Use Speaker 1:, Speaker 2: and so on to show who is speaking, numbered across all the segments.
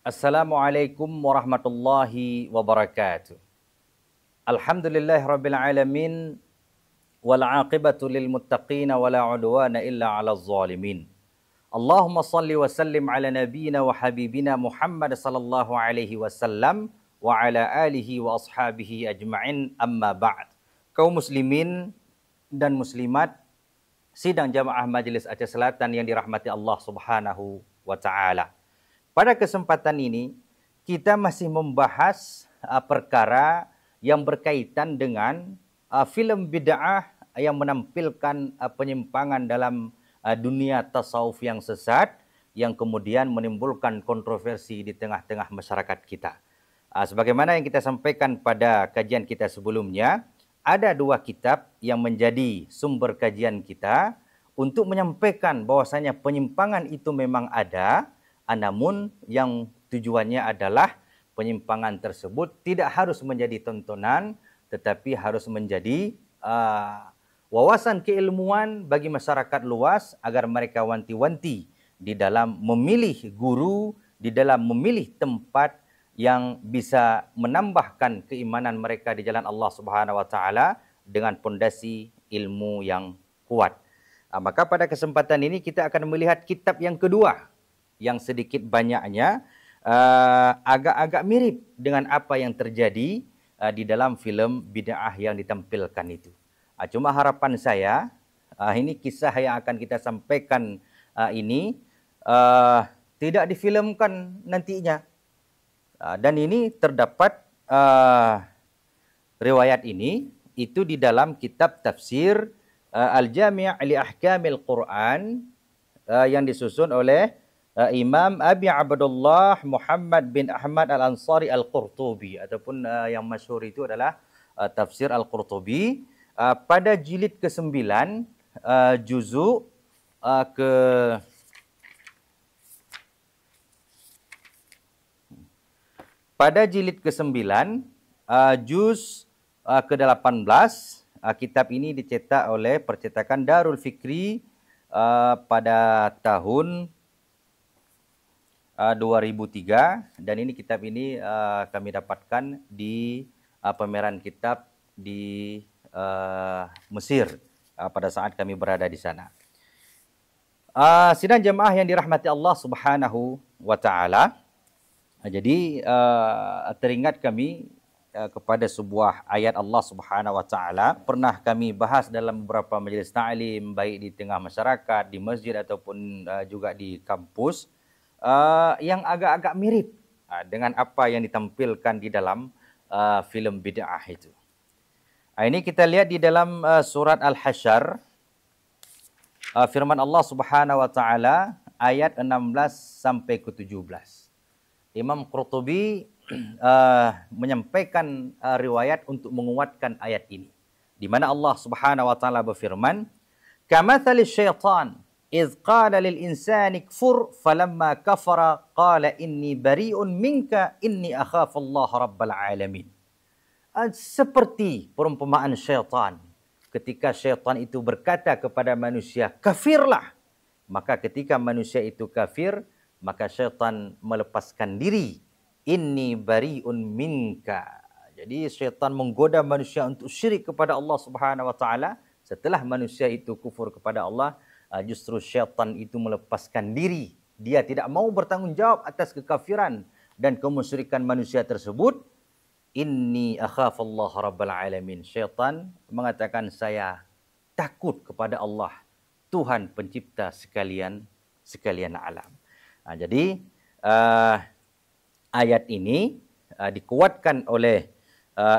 Speaker 1: Assalamualaikum warahmatullahi wabarakatuh. Alhamdulillahirabbil alamin wal aqibatu lil muttaqin wala udwana illa 'alal zalimin. Allahumma shalli wa sallim ala nabiyyina wa habibina Muhammad sallallahu alaihi wasallam wa ala alihi wa ashabihi ajma'in, amma ba'd. Kaum muslimin dan muslimat sidang jamaah Majelis Aceh Selatan yang dirahmati Allah Subhanahu wa taala. Pada kesempatan ini, kita masih membahas perkara yang berkaitan dengan filem bid'ah yang menampilkan penyimpangan dalam dunia tasawuf yang sesat, yang kemudian menimbulkan kontroversi di tengah-tengah masyarakat kita. Sebagaimana yang kita sampaikan pada kajian kita sebelumnya, ada dua kitab yang menjadi sumber kajian kita untuk menyampaikan bahwasanya penyimpangan itu memang ada, namun yang tujuannya adalah penyimpangan tersebut tidak harus menjadi tontonan, tetapi harus menjadi wawasan keilmuan bagi masyarakat luas agar mereka wanti-wanti di dalam memilih guru, di dalam memilih tempat yang bisa menambahkan keimanan mereka di jalan Allah Subhanahu wa taala dengan pondasi ilmu yang kuat. Maka pada kesempatan ini kita akan melihat kitab yang kedua, yang sedikit banyaknya agak-agak mirip dengan apa yang terjadi di dalam filem bid'ah yang ditampilkan itu. Cuma harapan saya, ini kisah yang akan kita sampaikan ini tidak difilmkan nantinya. Dan ini terdapat riwayat ini itu di dalam kitab tafsir Al-Jami' li Ahkamil Quran yang disusun oleh Imam Abi Abdullah Muhammad bin Ahmad Al-Ansari Al-Qurtubi, ataupun yang masyhur itu adalah tafsir Al-Qurtubi, pada jilid ke-9, juzuk pada jilid ke-9, juz ke-18. Kitab ini dicetak oleh percetakan Darul Fikri pada tahun 2003, dan ini kitab ini kami dapatkan di pameran kitab di Mesir pada saat kami berada di sana. Sidang jemaah yang dirahmati Allah Subhanahu wa taala. Jadi teringat kami kepada sebuah ayat Allah Subhanahu wa taala, pernah kami bahas dalam beberapa majelis ta'lim, baik di tengah masyarakat, di masjid ataupun juga di kampus, yang agak-agak mirip dengan apa yang ditampilkan di dalam filem bid'ah itu. Ini kita lihat di dalam surat Al-Hasyr, firman Allah Subhanahu wa taala ayat 16 sampai ke 17. Imam Qurtubi menyampaikan riwayat untuk menguatkan ayat ini, di mana Allah Subhanahu wa taala berfirman, "Kamathalis syaitan إذ قال للإنسان كفر فلما كفر قال إني بريء منك إني أخاف الله رب العالمين." Seperti perumpamaan syaitan ketika syaitan itu berkata kepada manusia, kafirlah. Maka ketika manusia itu kafir, maka syaitan melepaskan diri. Inni bari'un minka. Jadi syaitan menggoda manusia untuk syirik kepada Allah Subhanahu wa taala. Setelah manusia itu kufur kepada Allah, justru syaitan itu melepaskan diri. Dia tidak mau bertanggungjawab atas kekafiran dan kemusyrikan manusia tersebut. Inni akhafallah rabbal alamin. Syaitan mengatakan, saya takut kepada Allah, Tuhan pencipta sekalian alam. Jadi ayat ini dikuatkan oleh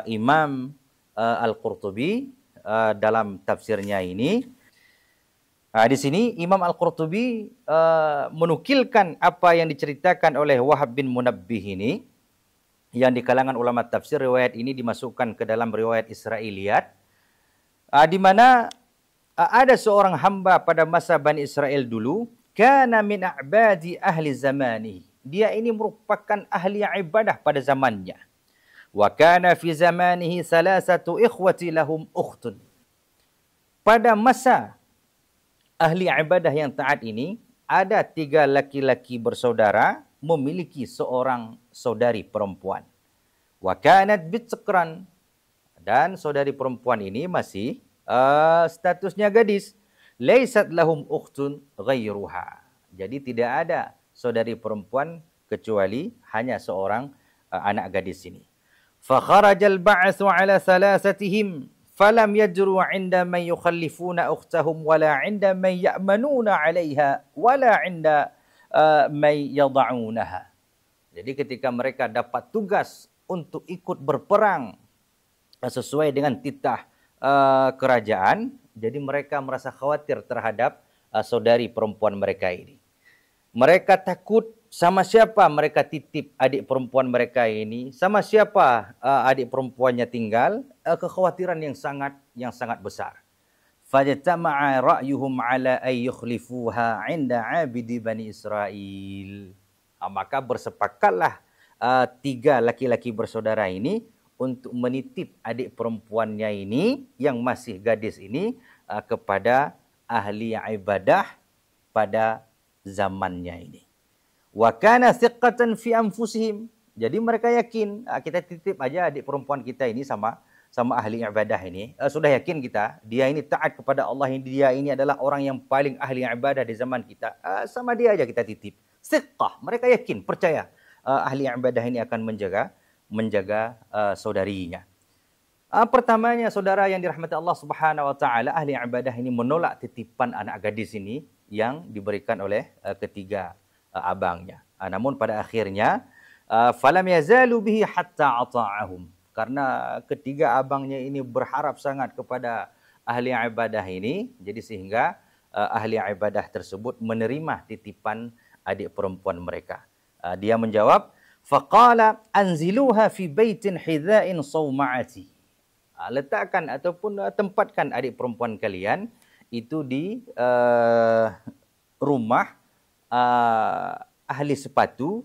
Speaker 1: Imam Al-Qurtubi dalam tafsirnya ini. Di sini Imam Al-Qurtubi menukilkan apa yang diceritakan oleh Wahab bin Munabbih ini, yang di kalangan ulama tafsir riwayat ini dimasukkan ke dalam riwayat Israiliyat, di mana ada seorang hamba pada masa Bani Israel dulu, kana min a'badi ahli zamani. Dia ini merupakan ahli ibadah pada zamannya. Wa kana fi zamanihi salasatu ikhwati lahum ukhtun. Pada masa ahli ibadah yang taat ini, ada 3 laki-laki bersaudara memiliki seorang saudari perempuan. Wa kanat bitsekran, dan saudari perempuan ini masih statusnya gadis. Laisat lahum ukhtun ghairuha. Jadi tidak ada saudari perempuan kecuali hanya seorang anak gadis ini. Fa kharajal ba'tsu ala thalathatihim falam yajru 'inda man yukhallifuna ukhtahum wala 'inda man ya'manuna 'alayha wala 'inda man yad'unaha. Jadi ketika mereka dapat tugas untuk ikut berperang sesuai dengan titah kerajaan, jadi mereka merasa khawatir terhadap saudari perempuan mereka ini. Mereka takut sama siapa mereka titip adik perempuan mereka ini, sama siapa adik perempuannya tinggal, kekhawatiran yang sangat besar. Fajtama'a ra'yuhum 'ala ay yukhlifuha 'inda 'abidi Bani Israil. Maka bersepakatlah tiga laki-laki bersaudara ini untuk menitip adik perempuannya ini yang masih gadis ini kepada ahli ibadah pada zamannya ini. Wa kana thiqatan fi anfusihim. Jadi mereka yakin kita titip aja adik perempuan kita ini sama ahli ibadah ini. Sudah yakin kita dia ini taat kepada Allah, dia ini adalah orang yang paling ahli ibadah di zaman kita. Sama dia aja kita titip. Thiqah, mereka yakin, percaya ahli ibadah ini akan menjaga saudarinya. Pertamanya saudara yang dirahmati Allah Subhanahu wa taala, ahli ibadah ini menolak titipan anak gadis ini yang diberikan oleh ketiga abangnya. Namun pada akhirnya falam yazalu bihi hatta ata'ahum. Karena ketiga abangnya ini berharap sangat kepada ahli ibadah ini, jadi sehingga ahli ibadah tersebut menerima titipan adik perempuan mereka. Dia menjawab, faqala anziluha fi baitin hidha'in sawma'ati. Letakkan ataupun tempatkan adik perempuan kalian itu di rumah ahli sepatu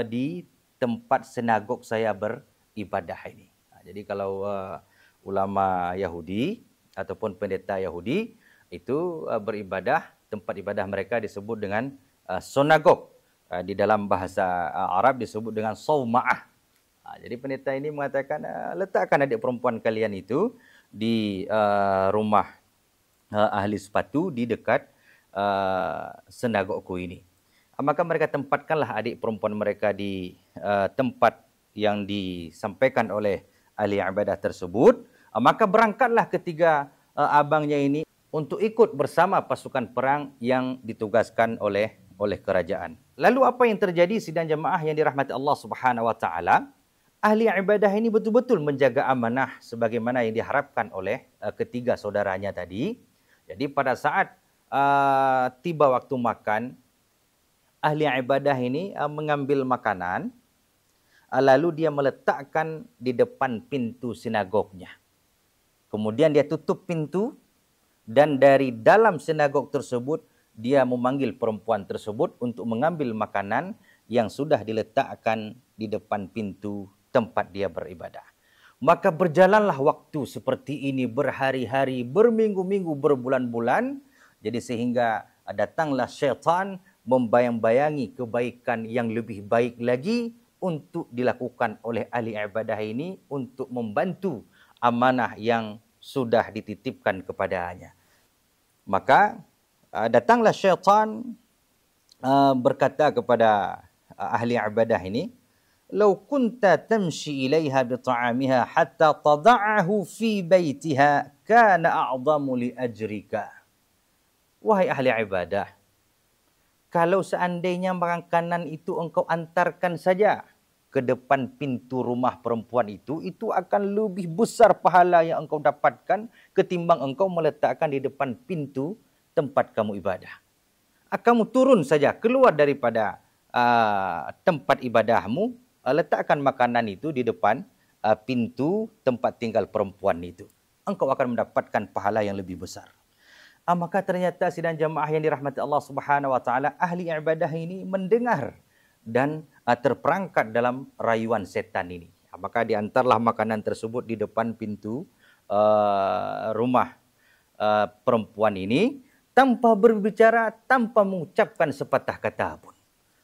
Speaker 1: di tempat sinagog saya beribadah ini. Jadi kalau ulama Yahudi ataupun pendeta Yahudi itu beribadah, tempat ibadah mereka disebut dengan sinagog. Di dalam bahasa Arab disebut dengan sawma'ah. Jadi pendeta ini mengatakan, letakkan adik perempuan kalian itu di rumah ahli sepatu di dekat sinagogku ini. Maka mereka tempatkanlah adik perempuan mereka di tempat yang disampaikan oleh ahli ibadah tersebut. Maka berangkatlah ketiga abangnya ini untuk ikut bersama pasukan perang yang ditugaskan oleh kerajaan. Lalu apa yang terjadi sidang jemaah yang dirahmati Allah Subhanahu wa taala? Ahli ibadah ini betul-betul menjaga amanah sebagaimana yang diharapkan oleh ketiga saudaranya tadi. Jadi pada saat tiba waktu makan, ahli ibadah ini mengambil makanan, lalu dia meletakkan di depan pintu sinagognya. Kemudian dia tutup pintu, dan dari dalam sinagog tersebut dia memanggil perempuan tersebut untuk mengambil makanan yang sudah diletakkan di depan pintu tempat dia beribadah. Maka berjalanlah waktu seperti ini berhari-hari, berminggu-minggu, berbulan-bulan. Jadi sehingga datanglah syaitan membayang-bayangi kebaikan yang lebih baik lagi untuk dilakukan oleh ahli ibadah ini untuk membantu amanah yang sudah dititipkan kepadanya. Maka datanglah syaitan berkata kepada ahli ibadah ini, "Lau kunta tamshi ilaiha bi ta'amiha hatta tada'ahu fi baitiha kana a'zamu li ajrika." Wahai ahli ibadah, kalau seandainya makanan itu engkau antarkan saja ke depan pintu rumah perempuan itu akan lebih besar pahala yang engkau dapatkan ketimbang engkau meletakkan di depan pintu tempat kamu ibadah. Kamu turun saja, keluar daripada tempat ibadahmu, letakkan makanan itu di depan pintu tempat tinggal perempuan itu. Engkau akan mendapatkan pahala yang lebih besar. Maka ternyata sidang jamaah yang dirahmati Allah Subhanahu wa taala, ahli ibadah ini mendengar dan terperangkap dalam rayuan setan ini. Maka diantarlah makanan tersebut di depan pintu rumah perempuan ini tanpa berbicara, tanpa mengucapkan sepatah kata pun.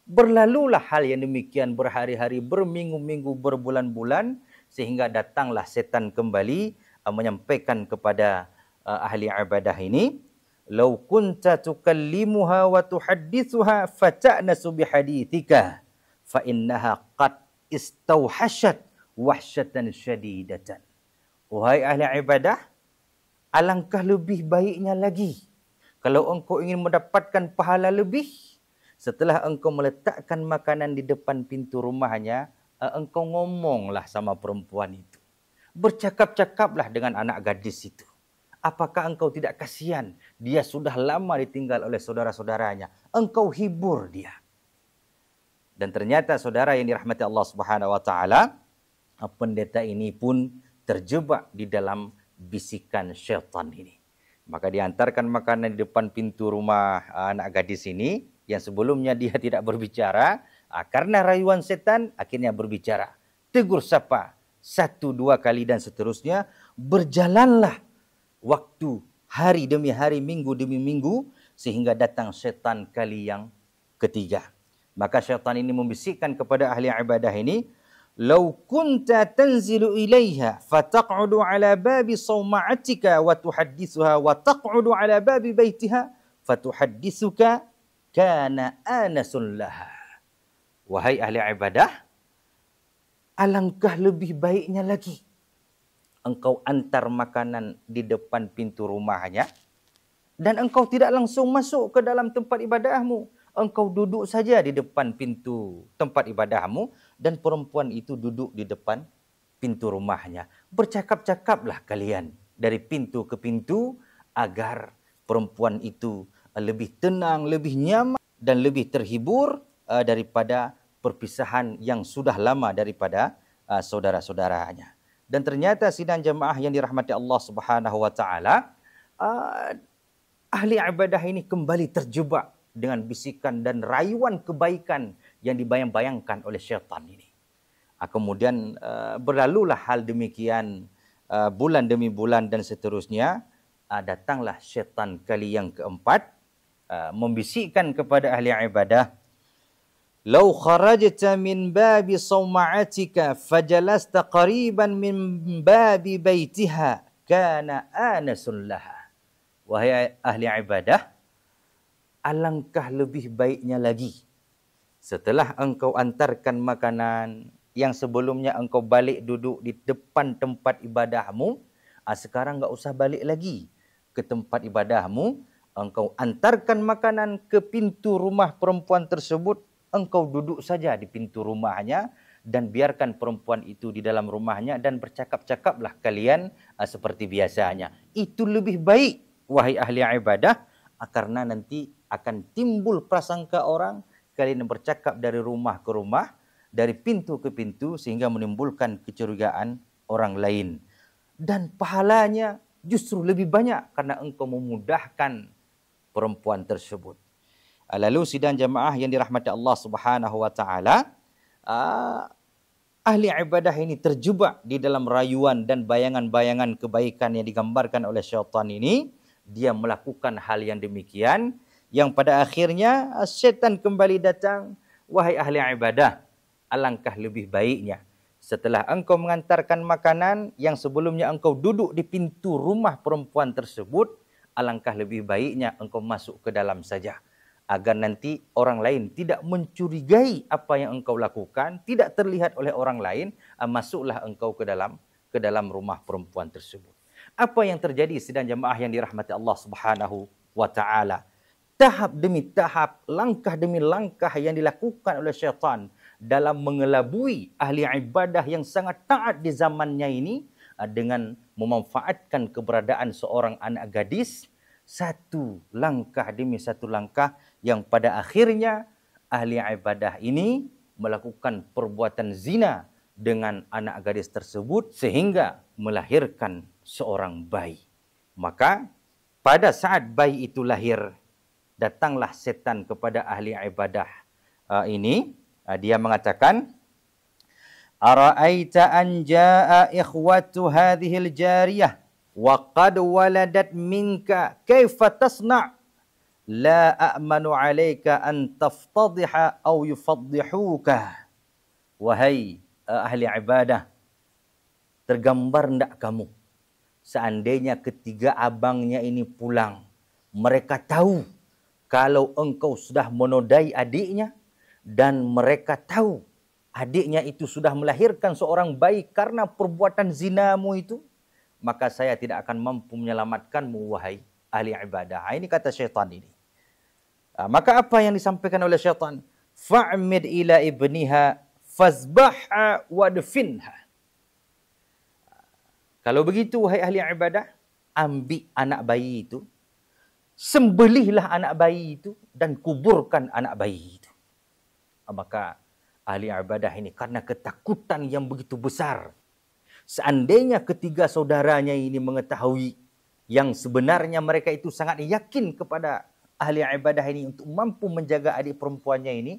Speaker 1: Berlalulah hal yang demikian berhari-hari, berminggu-minggu, berbulan-bulan, sehingga datanglah setan kembali menyampaikan kepada ahli ibadah ini, "Lau kunta tukallimuha wa tuhaddithuha fata'nasu bihadithika fa innaha qad istauhashat wahsyatan syadidatan." Wahai ahli ibadah, alangkah lebih baiknya lagi kalau engkau ingin mendapatkan pahala lebih, setelah engkau meletakkan makanan di depan pintu rumahnya, engkau ngomonglah sama perempuan itu. Bercakap-cakaplah dengan anak gadis itu. Apakah engkau tidak kasihan? Dia sudah lama ditinggal oleh saudara-saudaranya. Engkau hibur dia. Dan ternyata saudara yang dirahmati Allah Subhanahu wa taala, pendeta ini pun terjebak di dalam bisikan syaitan ini. Maka diantarkan makanan di depan pintu rumah anak gadis ini, yang sebelumnya dia tidak berbicara, karena rayuan setan akhirnya berbicara. Tegur sapa, 1-2 kali dan seterusnya. Berjalanlah waktu, hari demi hari, minggu demi minggu, sehingga datang setan kali yang ketiga. Maka syaitan ini membisikkan kepada ahli ibadah ini, "Lau kunta tanzilu ilaiha fataq'udu ala babi sawma'atika wa tuhaddithuha wa taq'udu ala babi baitiha fatuhaddithuka kana anasun laha." Wahai ahli ibadah, alangkah lebih baiknya lagi engkau antar makanan di depan pintu rumahnya dan engkau tidak langsung masuk ke dalam tempat ibadahmu. Engkau duduk saja di depan pintu tempat ibadahmu dan perempuan itu duduk di depan pintu rumahnya. Bercakap-cakaplah kalian dari pintu ke pintu agar perempuan itu lebih tenang, lebih nyaman dan lebih terhibur daripada perpisahan yang sudah lama daripada saudara-saudaranya. Dan ternyata sidang jemaah yang dirahmati Allah Subhanahu wa taala, ahli ibadah ini kembali terjebak dengan bisikan dan rayuan kebaikan yang dibayang-bayangkan oleh syaitan ini. Kemudian berlalulah hal demikian bulan demi bulan dan seterusnya. Datanglah syaitan kali yang keempat membisikkan kepada ahli ibadah, "Lau kharajta min babi sawma'atika fajalasta qariban min babi baitiha kana anasun laha." Wahai ahli ibadah, alangkah lebih baiknya lagi setelah engkau antarkan makanan yang sebelumnya engkau balik duduk di depan tempat ibadahmu, sekarang enggak usah balik lagi ke tempat ibadahmu, engkau antarkan makanan ke pintu rumah perempuan tersebut, engkau duduk saja di pintu rumahnya dan biarkan perempuan itu di dalam rumahnya dan bercakap-cakaplah kalian seperti biasanya. Itu lebih baik, wahai ahli ibadah, karena nanti akan timbul prasangka orang kalian bercakap dari rumah ke rumah, dari pintu ke pintu, sehingga menimbulkan kecurigaan orang lain. Dan pahalanya justru lebih banyak karena engkau memudahkan perempuan tersebut. Lalu sidang jemaah yang dirahmati Allah Subhanahu wa taala, ahli ibadah ini terjebak di dalam rayuan dan bayangan-bayangan kebaikan yang digambarkan oleh syaitan ini. Dia melakukan hal yang demikian, yang pada akhirnya syaitan kembali datang, "Wahai ahli ibadah, alangkah lebih baiknya setelah engkau mengantarkan makanan yang sebelumnya engkau duduk di pintu rumah perempuan tersebut, alangkah lebih baiknya engkau masuk ke dalam saja, agar nanti orang lain tidak mencurigai apa yang engkau lakukan, tidak terlihat oleh orang lain, masuklah engkau ke dalam rumah perempuan tersebut." Apa yang terjadi sidang jemaah yang dirahmati Allah Subhanahu wa taala? Tahap demi tahap, langkah demi langkah yang dilakukan oleh syaitan dalam mengelabui ahli ibadah yang sangat taat di zamannya ini dengan memanfaatkan keberadaan seorang anak gadis, satu langkah demi satu langkah yang pada akhirnya ahli ibadah ini melakukan perbuatan zina dengan anak gadis tersebut sehingga melahirkan seorang bayi. Maka pada saat bayi itu lahir, datanglah setan kepada ahli ibadah ini. Dia mengatakan, "Ara'aita an jaa ikhwatu hadhil jariyah wa qad waladat minka kaifa tasna'? la a'manu 'alaika an taftadhiha aw yufadhihuka. Wahai ahli ibadah, tergambar ndak kamu seandainya ketiga abangnya ini pulang, mereka tahu kalau engkau sudah menodai adiknya, dan mereka tahu adiknya itu sudah melahirkan seorang bayi karena perbuatan zinamu itu, maka saya tidak akan mampu menyelamatkanmu, wahai ahli ibadah. Ini kata syaitan ini. Maka apa yang disampaikan oleh syaitan? Fa'mid ila ibniha fazbahha wadfinha. Kalau begitu, wahai ahli ibadah, ambil anak bayi itu, sembelihlah anak bayi itu, dan kuburkan anak bayi itu. Maka ahli ibadah ini karena ketakutan yang begitu besar, seandainya ketiga saudaranya ini mengetahui yang sebenarnya mereka itu sangat yakin kepada ahli ibadah ini untuk mampu menjaga adik perempuannya ini,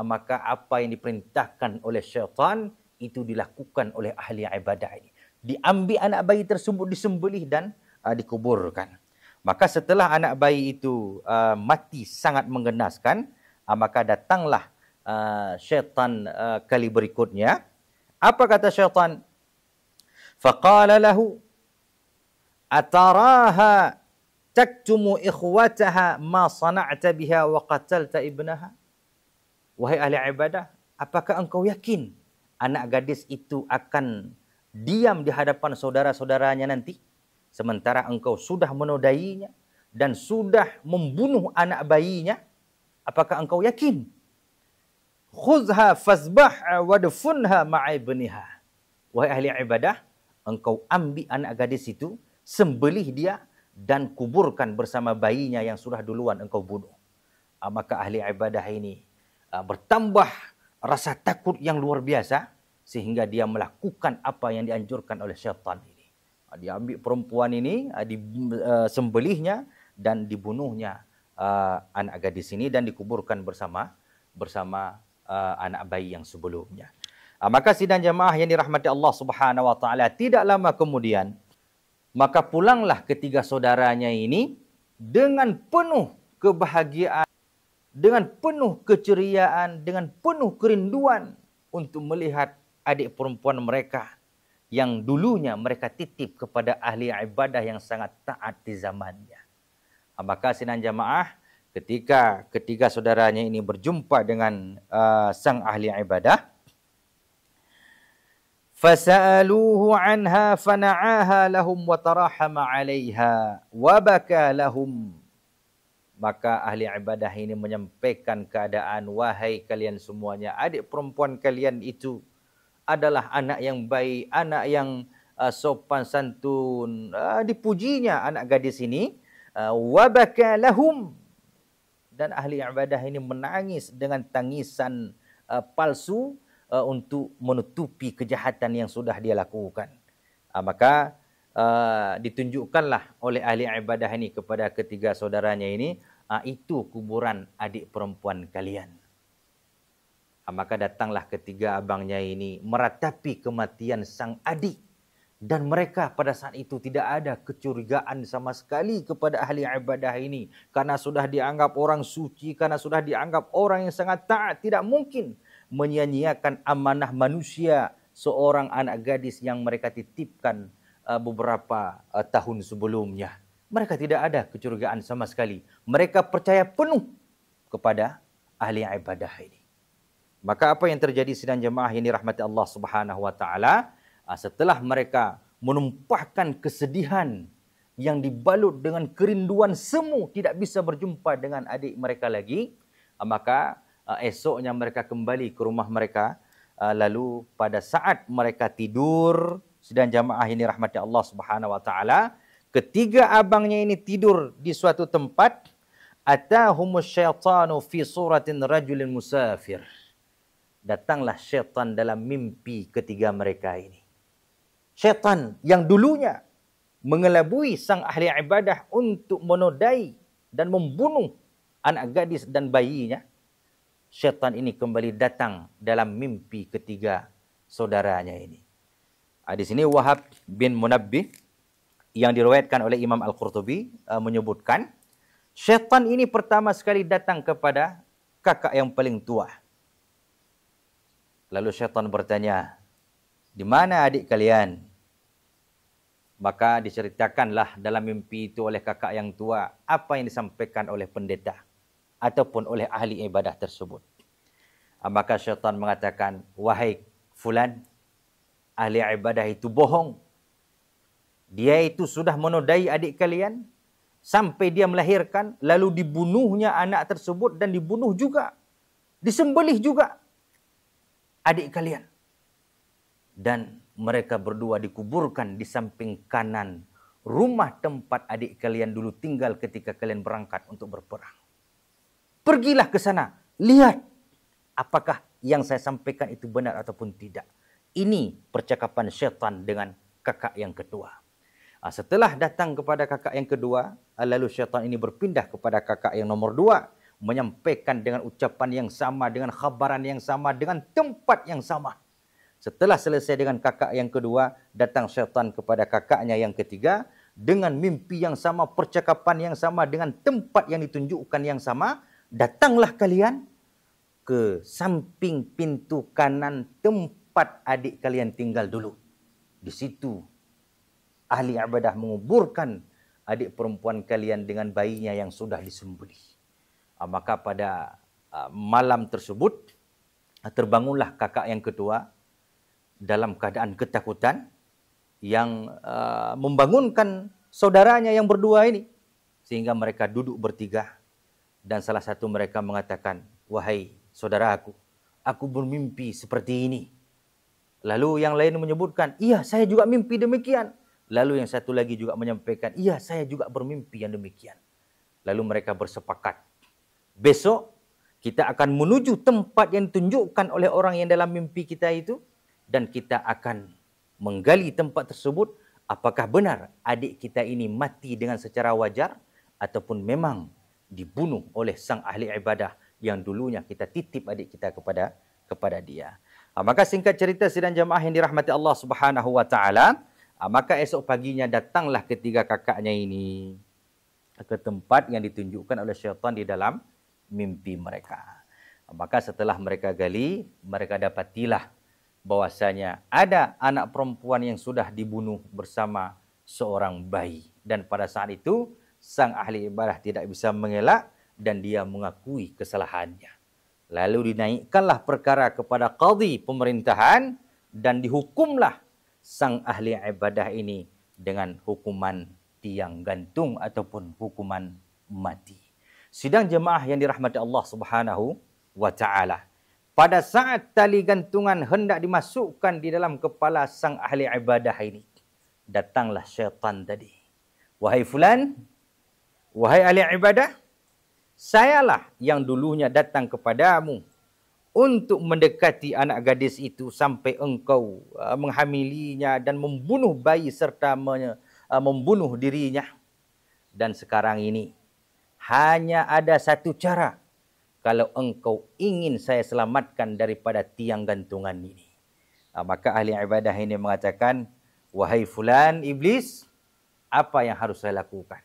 Speaker 1: maka apa yang diperintahkan oleh syaitan itu dilakukan oleh ahli ibadah ini. Diambil anak bayi tersebut, disembelih dan dikuburkan. Maka setelah anak bayi itu mati sangat menggenaskan, maka datanglah syaitan kali berikutnya. Apa kata syaitan? Faqala lahu ataraha taktumu ikhwataha ma sana'ta biha wa qatalta ibnaha. Wahai ahli ibadah, apakah engkau yakin anak gadis itu akan diam di hadapan saudara-saudaranya nanti, sementara engkau sudah menodainya dan sudah membunuh anak bayinya? Apakah engkau yakin? Khuzha fazbah wadfunha ma'a ibniha. Wahai ahli ibadah, engkau ambil anak gadis itu, sembelih dia dan kuburkan bersama bayinya yang sudah duluan engkau bunuh. Maka ahli ibadah ini bertambah rasa takut yang luar biasa, sehingga dia melakukan apa yang dianjurkan oleh syaitan ini. Dia ambil perempuan ini, disembelihnya dan dibunuhnya anak gadis ini, dan dikuburkan bersama anak bayi yang sebelumnya. Maka sidang jemaah yang dirahmati Allah Subhanahu wa taala, tidak lama kemudian maka pulanglah ketiga saudaranya ini dengan penuh kebahagiaan, dengan penuh keceriaan, dengan penuh kerinduan untuk melihat adik perempuan mereka yang dulunya mereka titip kepada ahli ibadah yang sangat taat di zamannya. Maka sidang jemaah, ketika ketiga saudaranya ini berjumpa dengan sang ahli ibadah, fasa'aluhu anha fana'aha lahum wa tarahama 'alaiha wa baka lahum. Maka ahli ibadah ini menyampaikan keadaan, wahai kalian semuanya, adik perempuan kalian itu adalah anak yang baik, anak yang sopan santun, dipujinya anak gadis ini. Wa baka lahum, dan ahli ibadah ini menangis dengan tangisan palsu untuk menutupi kejahatan yang sudah dia lakukan. Maka ditunjukkanlah oleh ahli ibadah ini kepada ketiga saudaranya ini, itu kuburan adik perempuan kalian. Maka datanglah ketiga abangnya ini meratapi kematian sang adik, dan mereka pada saat itu tidak ada kecurigaan sama sekali kepada ahli ibadah ini, karena sudah dianggap orang suci, karena sudah dianggap orang yang sangat taat. Tidak mungkin menyia-nyiakan amanah manusia seorang anak gadis yang mereka titipkan beberapa tahun sebelumnya. Mereka tidak ada kecurigaan sama sekali. Mereka percaya penuh kepada ahli ibadah ini. Maka apa yang terjadi sidang jemaah yang dirahmati Allah Subhanahu wa taala, setelah mereka menumpahkan kesedihan yang dibalut dengan kerinduan semu tidak bisa berjumpa dengan adik mereka lagi, maka esoknya mereka kembali ke rumah mereka. Lalu pada saat mereka tidur, sidang jemaah ini rahmati Allah Subhanahu wa taala, ketiga abangnya ini tidur di suatu tempat. Atahumus syaitanu fi suratin rajulin musafir. Datanglah syaitan dalam mimpi ketiga mereka ini. Syaitan yang dulunya mengelabui sang ahli ibadah untuk menodai dan membunuh anak gadis dan bayinya, syaitan ini kembali datang dalam mimpi ketiga saudaranya ini. Di sini Wahab bin Munabbih yang diriwayatkan oleh Imam Al-Qurtubi menyebutkan, Syaitan ini pertama sekali datang kepada kakak yang paling tua. Lalu syaitan bertanya, di mana adik kalian? Maka diceritakanlah dalam mimpi itu oleh kakak yang tua apa yang disampaikan oleh pendeta ataupun oleh ahli ibadah tersebut. Maka syaitan mengatakan, wahai fulan, ahli ibadah itu bohong. Dia itu sudah menodai adik kalian sampai dia melahirkan, lalu dibunuhnya anak tersebut dan dibunuh juga, disembelih juga adik kalian. Dan mereka berdua dikuburkan di samping kanan rumah tempat adik kalian dulu tinggal ketika kalian berangkat untuk berperang. Pergilah ke sana, lihat apakah yang saya sampaikan itu benar ataupun tidak. Ini percakapan syaitan dengan kakak yang kedua. Setelah datang kepada kakak yang kedua, lalu syaitan ini berpindah kepada kakak yang nomor 2, menyampaikan dengan ucapan yang sama, dengan khabaran yang sama, dengan tempat yang sama. Setelah selesai dengan kakak yang kedua, datang syaitan kepada kakaknya yang ketiga, dengan mimpi yang sama, percakapan yang sama, dengan tempat yang ditunjukkan yang sama. Datanglah kalian ke samping pintu kanan tempat adik kalian tinggal dulu. Di situ ahli ibadah menguburkan adik perempuan kalian dengan bayinya yang sudah disembelih. Maka pada malam tersebut terbangunlah kakak yang kedua dalam keadaan ketakutan yang membangunkan saudaranya yang berdua ini. Sehingga mereka duduk bertiga dan salah satu mereka mengatakan, wahai saudara aku bermimpi seperti ini. Lalu yang lain menyebutkan, iya saya juga mimpi demikian. Lalu yang satu lagi juga menyampaikan, iya saya juga bermimpi yang demikian. Lalu mereka bersepakat, besok kita akan menuju tempat yang ditunjukkan oleh orang yang dalam mimpi kita itu. Dan kita akan menggali tempat tersebut, apakah benar adik kita ini mati dengan secara wajar ataupun memang dibunuh oleh sang ahli ibadah yang dulunya kita titip adik kita kepada dia. Maka singkat cerita sidang jamaah yang dirahmati Allah Subhanahu wa taala, maka esok paginya datanglah ketiga kakaknya ini ke tempat yang ditunjukkan oleh syaitan di dalam mimpi mereka. Maka setelah mereka gali, mereka dapatilah bahwasanya ada anak perempuan yang sudah dibunuh bersama seorang bayi. Dan pada saat itu, sang ahli ibadah tidak bisa mengelak dan dia mengakui kesalahannya. Lalu dinaikkanlah perkara kepada qadhi pemerintahan dan dihukumlah sang ahli ibadah ini dengan hukuman tiang gantung ataupun hukuman mati. Sidang jemaah yang dirahmati Allah Subhanahu wa taala. Pada saat tali gantungan hendak dimasukkan di dalam kepala sang ahli ibadah ini, datanglah syaitan tadi. Wahai fulan, wahai ahli ibadah, sayalah yang dulunya datang kepadamu untuk mendekati anak gadis itu sampai engkau menghamilinya dan membunuh bayi serta membunuh dirinya. Dan sekarang ini hanya ada satu cara kalau engkau ingin saya selamatkan daripada tiang gantungan ini. Maka ahli ibadah ini mengatakan, wahai fulan iblis, apa yang harus saya lakukan?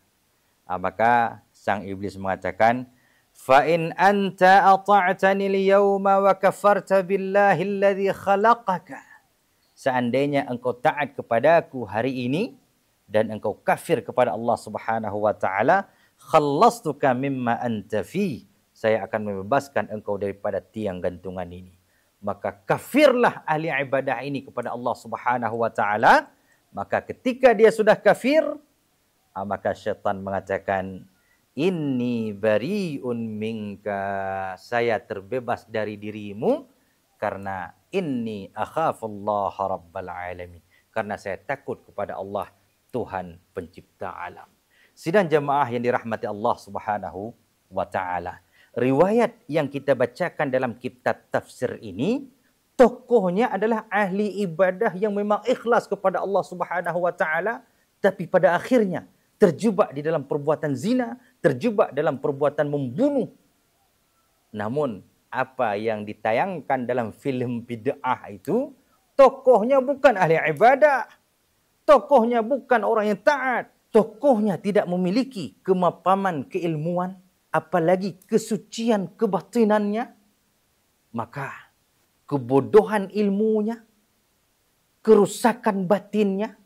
Speaker 1: Maka sang iblis mengatakan, fa in anta ata'tani al-yawma wa kafarta billahi alladhi khalaqaka. Seandainya engkau taat kepadaku hari ini dan engkau kafir kepada Allah Subhanahu wa taala, khallastuka mimma anta fi. Saya akan membebaskan engkau daripada tiang gantungan ini. Maka kafirlah ahli ibadah ini kepada Allah Subhanahu wa taala. Maka ketika dia sudah kafir, maka syaitan mengatakan, inni bari'un minka, saya terbebas dari dirimu karena inni akhafullaha rabbal alamin, karena saya takut kepada Allah, Tuhan pencipta alam. Sidang jemaah yang dirahmati Allah Subhanahu wa taala. Riwayat yang kita bacakan dalam kitab tafsir ini, tokohnya adalah ahli ibadah yang memang ikhlas kepada Allah Subhanahu wa taala, tapi pada akhirnya terjebak di dalam perbuatan zina, terjebak dalam perbuatan membunuh. Namun apa yang ditayangkan dalam film bid'ah itu, tokohnya bukan ahli ibadah, tokohnya bukan orang yang taat, tokohnya tidak memiliki kemapanan keilmuan, apalagi kesucian kebatinannya, maka kebodohan ilmunya, kerusakan batinnya,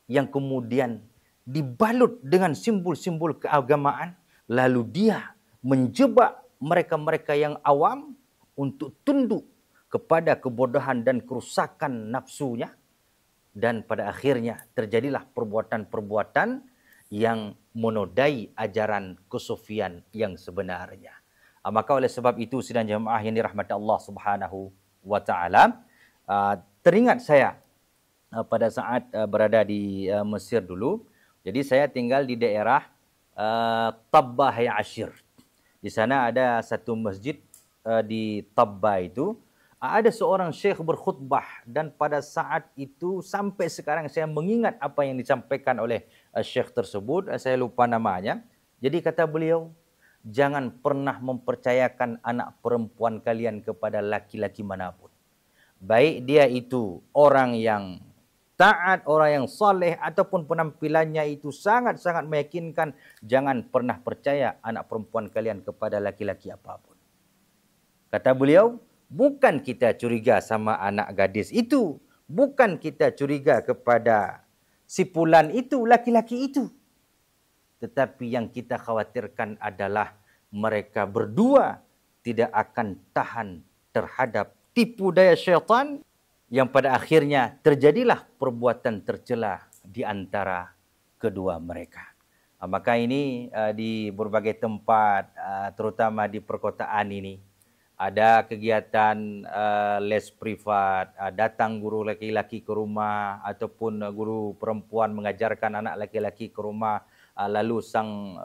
Speaker 1: yang kemudian dibalut dengan simbol-simbol keagamaan, lalu dia menjebak mereka-mereka yang awam untuk tunduk kepada kebodohan dan kerusakan nafsunya, dan pada akhirnya terjadilah perbuatan-perbuatan yang menodai ajaran kesufian yang sebenarnya. Maka oleh sebab itu, sidang jemaah yang dirahmati Allah Subhanahu wa taala, teringat saya pada saat berada di Mesir dulu. Jadi saya tinggal di daerah Tabbah Ashir. Di sana ada satu masjid di Tabbah itu. Ada seorang syekh berkhutbah, dan pada saat itu sampai sekarang saya mengingat apa yang disampaikan oleh syekh tersebut. Saya lupa namanya. Jadi kata beliau, jangan pernah mempercayakan anak perempuan kalian kepada laki-laki manapun. Baik dia itu orang yang taat, orang yang saleh, ataupun penampilannya itu sangat-sangat meyakinkan, jangan pernah percaya anak perempuan kalian kepada laki-laki apapun. Kata beliau, bukan kita curiga sama anak gadis itu, bukan kita curiga kepada si fulan itu, laki-laki itu. Tetapi yang kita khawatirkan adalah mereka berdua tidak akan tahan terhadap tipu daya syaitan, yang pada akhirnya terjadilah perbuatan tercela di antara kedua mereka. Maka ini di berbagai tempat, terutama di perkotaan ini, ada kegiatan les privat, datang guru laki-laki ke rumah ataupun guru perempuan mengajarkan anak laki-laki ke rumah, lalu sang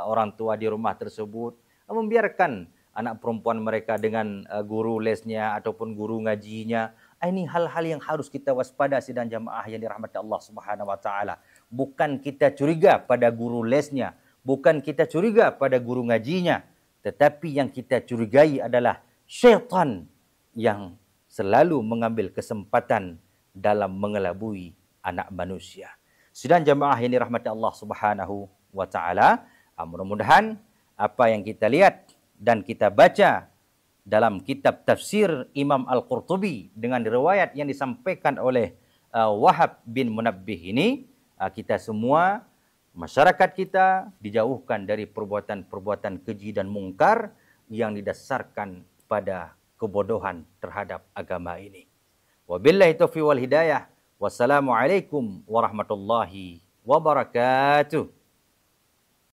Speaker 1: orang tua di rumah tersebut membiarkan anak perempuan mereka dengan guru lesnya ataupun guru ngajinya. Ini hal-hal yang harus kita waspada, sidang jamaah yang dirahmati Allah Subhanahu wa taala. Bukan kita curiga pada guru lesnya, bukan kita curiga pada guru ngajinya, tetapi yang kita curigai adalah syaitan yang selalu mengambil kesempatan dalam mengelabui anak manusia. Sidang jamaah yang dirahmati Allah Subhanahu wa taala, mudah-mudahan apa yang kita lihat dan kita baca dalam kitab tafsir Imam Al-Qurtubi dengan riwayat yang disampaikan oleh Wahab bin Munabbih ini, kita semua, masyarakat kita, dijauhkan dari perbuatan-perbuatan keji dan mungkar yang didasarkan pada kebodohan terhadap agama ini. Wabillahi taufiq wal hidayah. Wassalamualaikum warahmatullahi wabarakatuh.